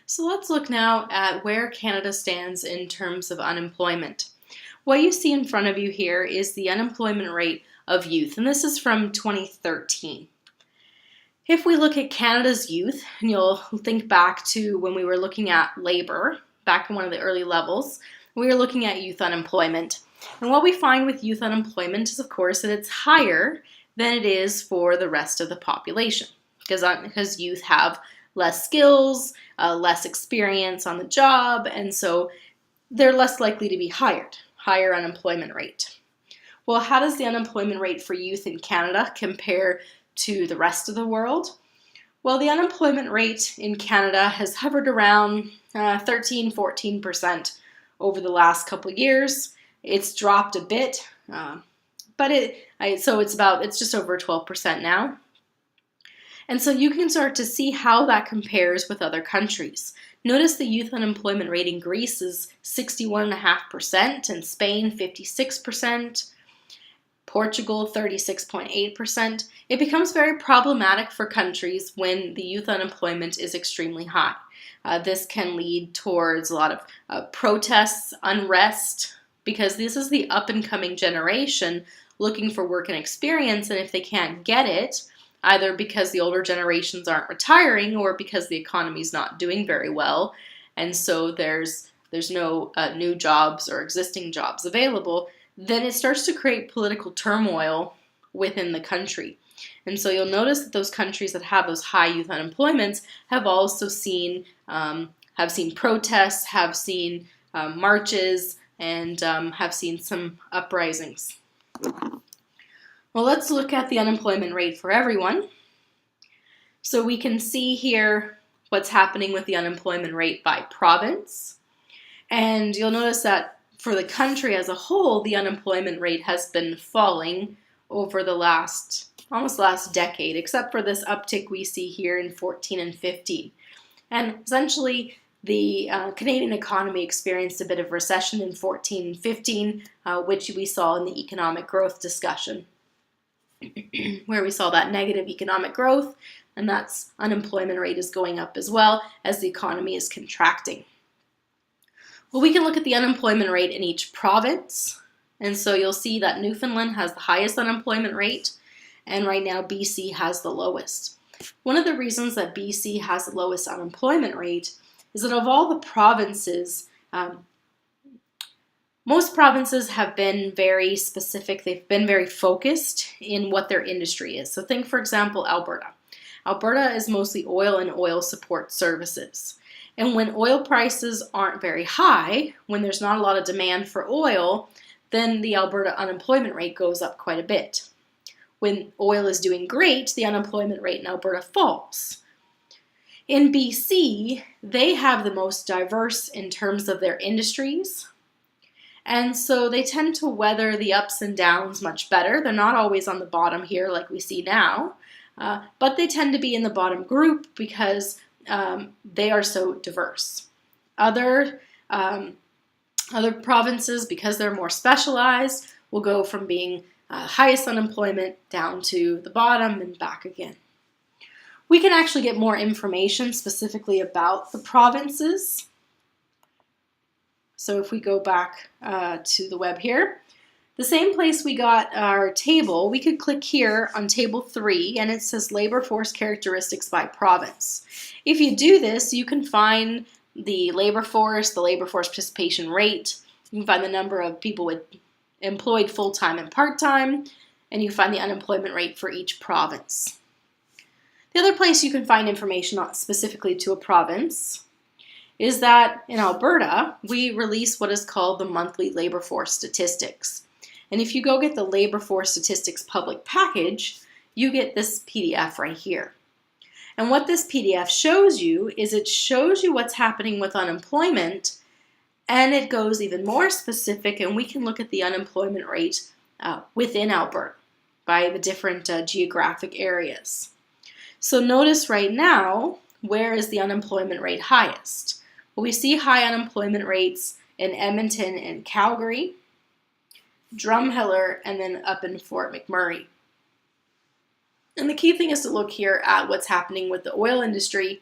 So let's look now at where Canada stands in terms of unemployment. What you see in front of you here is the unemployment rate of youth, and this is from 2013. If we look at Canada's youth, and you'll think back to when we were looking at labor, back in one of the early levels, we were looking at youth unemployment. And what we find with youth unemployment is, of course, that it's higher than it is for the rest of the population, because youth have less skills, less experience on the job, and so they're less likely to be hired, higher unemployment rate. Well, how does the unemployment rate for youth in Canada compare to the rest of the world? Well, the unemployment rate in Canada has hovered around 13-14% over the last couple of years. It's dropped a bit, but it's just over 12% now. And so you can start to see how that compares with other countries. Notice the youth unemployment rate in Greece is 61.5%, in Spain 56%, Portugal 36.8%. It becomes very problematic for countries when the youth unemployment is extremely high. This can lead towards a lot of protests, unrest, because this is the up-and-coming generation looking for work and experience, and if they can't get it, either because the older generations aren't retiring or because the economy's not doing very well, and so there's no new jobs or existing jobs available, then it starts to create political turmoil within the country. And so you'll notice that those countries that have those high youth unemployments have also seen protests, have seen marches, and have seen some uprisings. Well, let's look at the unemployment rate for everyone. So we can see here what's happening with the unemployment rate by province. And you'll notice that for the country as a whole, the unemployment rate has been falling over the almost last decade, except for this uptick we see here in 14 and 15. And essentially, the Canadian economy experienced a bit of recession in 14 and 15, which we saw in the economic growth discussion, where we saw that negative economic growth, and that's unemployment rate is going up as well as the economy is contracting. Well, we can look at the unemployment rate in each province, and so you'll see that Newfoundland has the highest unemployment rate, and right now BC has the lowest. One of the reasons that BC has the lowest unemployment rate is that of all the provinces, most provinces have been very specific. They've been very focused in what their industry is. So think, for example, Alberta. Alberta is mostly oil and oil support services. And when oil prices aren't very high, when there's not a lot of demand for oil, then the Alberta unemployment rate goes up quite a bit. When oil is doing great, the unemployment rate in Alberta falls. In BC, they have the most diverse in terms of their industries, and so they tend to weather the ups and downs much better. They're not always on the bottom here like we see now, but they tend to be in the bottom group because they are so diverse. Other provinces, because they're more specialized, will go from being highest unemployment down to the bottom and back again. We can actually get more information specifically about the provinces. So if we go back to the web here, the same place we got our table, we could click here on table 3 and it says labor force characteristics by province. If you do this, you can find the labor force participation rate, you can find the number of people employed full-time and part-time, and you can find the unemployment rate for each province. The other place you can find information specifically to a province is that in Alberta, we release what is called the monthly labor force statistics. And if you go get the labor force statistics public package, you get this PDF right here. And what this PDF shows you is it shows you what's happening with unemployment, and it goes even more specific, and we can look at the unemployment rate within Alberta by the different geographic areas. So notice right now, where is the unemployment rate highest? Well, we see high unemployment rates in Edmonton and Calgary, Drumheller, and then up in Fort McMurray. And the key thing is to look here at what's happening with the oil industry.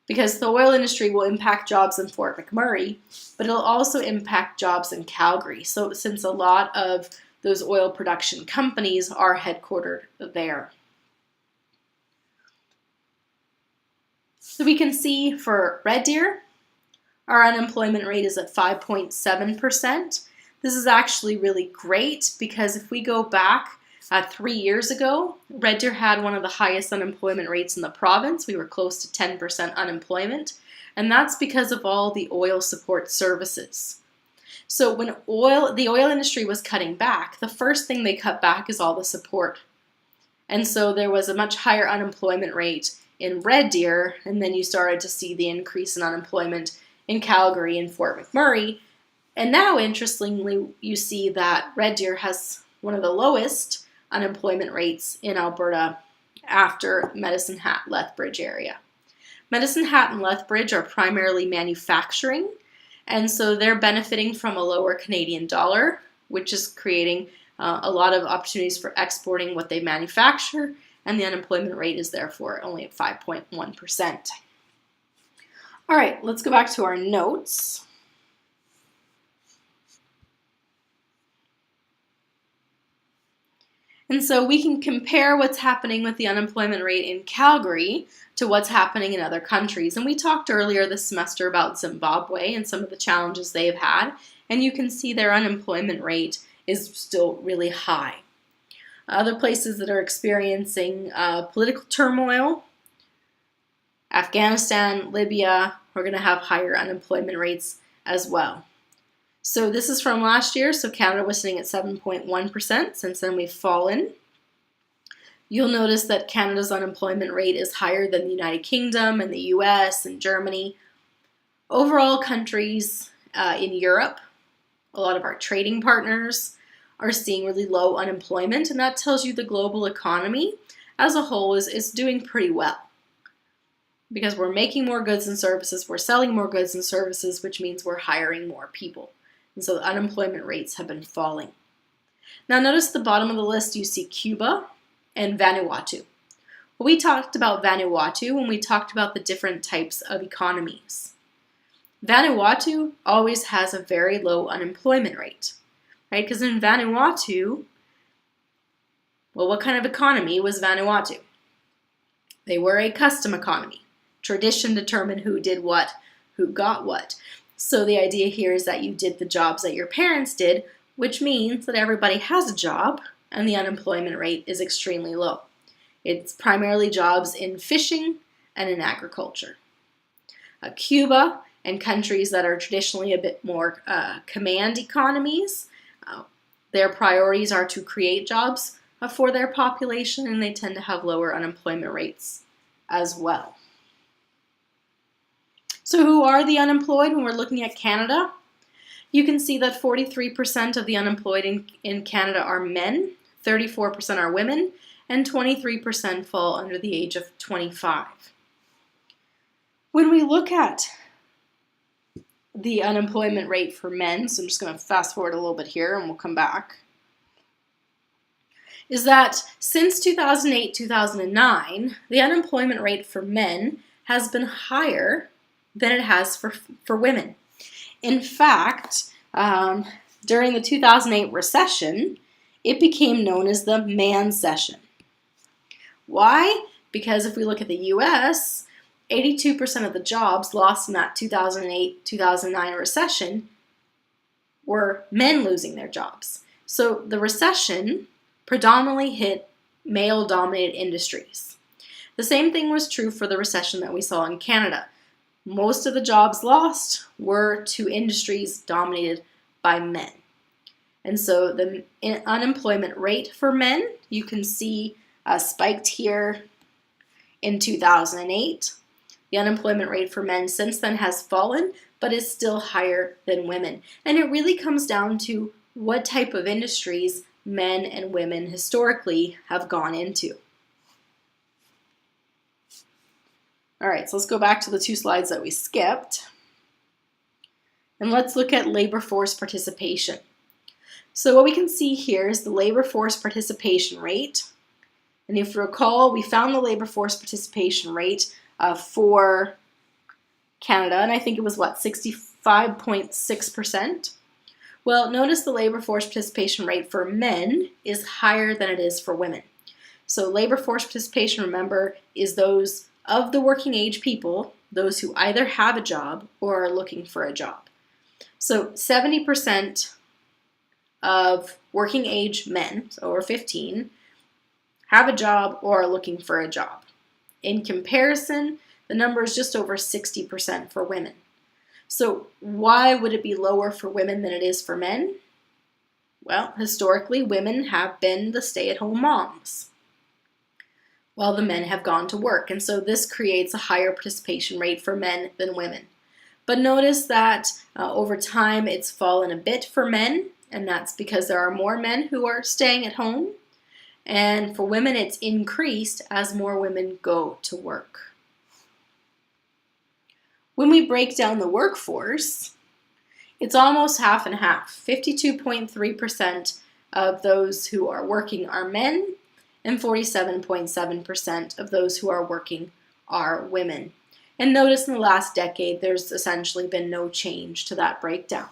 because the oil industry will impact jobs in Fort McMurray, but it'll also impact jobs in Calgary. So since a lot of those oil production companies are headquartered there. So we can see for Red Deer, our unemployment rate is at 5.7%. This is actually really great because if we go back 3 years ago, Red Deer had one of the highest unemployment rates in the province. We were close to 10% unemployment, and that's because of all the oil support services. So when the oil industry was cutting back, the first thing they cut back is all the support. And so there was a much higher unemployment rate in Red Deer, and then you started to see the increase in unemployment in Calgary and Fort McMurray. And now, interestingly, you see that Red Deer has one of the lowest unemployment rates in Alberta after Medicine Hat, Lethbridge area. Medicine Hat and Lethbridge are primarily manufacturing, and so they're benefiting from a lower Canadian dollar, which is creating a lot of opportunities for exporting what they manufacture, and the unemployment rate is therefore only at 5.1%. All right, let's go back to our notes. And so we can compare what's happening with the unemployment rate in Calgary to what's happening in other countries. And we talked earlier this semester about Zimbabwe and some of the challenges they've had. And you can see their unemployment rate is still really high. Other places that are experiencing political turmoil, Afghanistan, Libya, are going to have higher unemployment rates as well. So this is from last year, so Canada was sitting at 7.1%. Since then we've fallen. You'll notice that Canada's unemployment rate is higher than the United Kingdom and the US and Germany. Overall, countries in Europe, a lot of our trading partners are seeing really low unemployment, and that tells you the global economy as a whole is doing pretty well. Because we're making more goods and services, we're selling more goods and services, which means we're hiring more people. And so the unemployment rates have been falling. Now notice at the bottom of the list you see Cuba and Vanuatu. Well, we talked about Vanuatu when we talked about the different types of economies. Vanuatu always has a very low unemployment rate, right? Because in Vanuatu, well, what kind of economy was Vanuatu? They were a custom economy. Tradition determined who did what, who got what. So the idea here is that you did the jobs that your parents did, which means that everybody has a job and the unemployment rate is extremely low. It's primarily jobs in fishing and in agriculture. Cuba and countries that are traditionally a bit more command economies, their priorities are to create jobs for their population, and they tend to have lower unemployment rates as well. So who are the unemployed when we're looking at Canada? You can see that 43% of the unemployed in Canada are men, 34% are women, and 23% fall under the age of 25. When we look at the unemployment rate for men, so I'm just going to fast forward a little bit here and we'll come back, is that since 2008-2009, the unemployment rate for men has been higher than it has for women. In fact, during the 2008 recession, it became known as the man session. Why? Because if we look at the US, 82% of the jobs lost in that 2008-2009 recession were men losing their jobs. So the recession predominantly hit male-dominated industries. The same thing was true for the recession that we saw in Canada. Most of the jobs lost were to industries dominated by men. And so the unemployment rate for men, you can see spiked here in 2008. The unemployment rate for men since then has fallen, but is still higher than women. And it really comes down to what type of industries men and women historically have gone into. All right, so let's go back to the two slides that we skipped. And let's look at labor force participation. So what we can see here is the labor force participation rate. And if you recall, we found the labor force participation rate for Canada, and I think it was 65.6%. Well, notice the labor force participation rate for men is higher than it is for women. So labor force participation, remember, is those of the working age people, those who either have a job or are looking for a job. So 70% of working age men, so over 15, have a job or are looking for a job. In comparison, the number is just over 60% for women. So why would it be lower for women than it is for men? Well, historically, women have been the stay-at-home moms, while the men have gone to work. And so this creates a higher participation rate for men than women. But notice that over time it's fallen a bit for men, and that's because there are more men who are staying at home. And for women, it's increased as more women go to work. When we break down the workforce, it's almost half and half. 52.3% of those who are working are men, and 47.7% of those who are working are women. And notice in the last decade, there's essentially been no change to that breakdown.